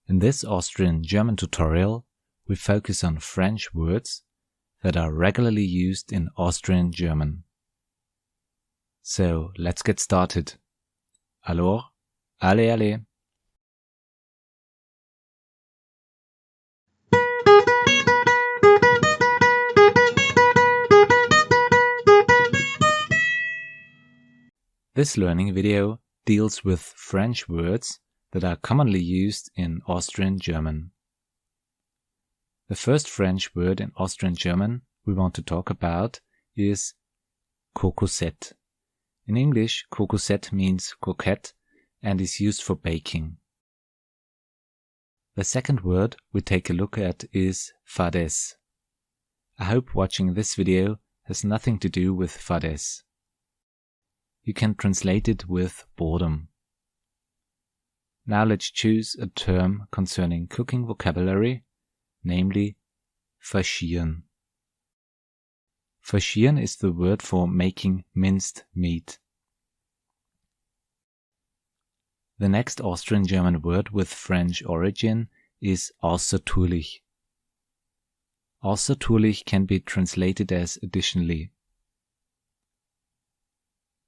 In this Austrian German tutorial, we focus on French words that are regularly used in Austrian German. So let's get started. Alors, allez, allez! This learning video deals with French words that are commonly used in Austrian German. The first French word in Austrian German we want to talk about is Kokosette. In English, Kokosette means coquette and is used for baking. The second word we take a look at is Fadesse. I hope watching this video has nothing to do with Fadesse. You can translate it with boredom. Now let's choose a term concerning cooking vocabulary, namely faschieren. Faschieren is the word for making minced meat. The next Austrian German word with French origin is außertourlich. Außertourlich can be translated as additionally.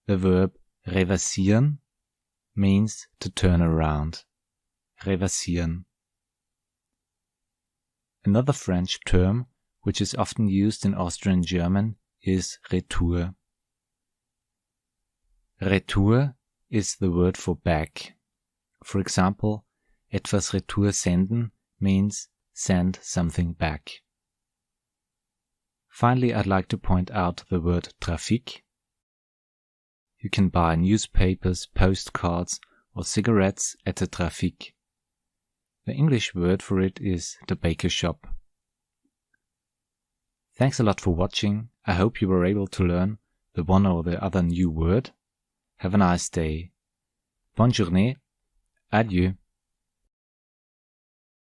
The verb reversieren means to turn around. Reversieren. Another French term which is often used in Austrian German is retour. Retour is the word for back. For example, etwas retour senden means send something back. Finally, I'd like to point out the word Trafik. You can buy newspapers, postcards or cigarettes at the Trafik. The English word for it is the baker shop. Thanks a lot for watching. I hope you were able to learn the one or the other new word. Have a nice day. Bonne journée. Adieu.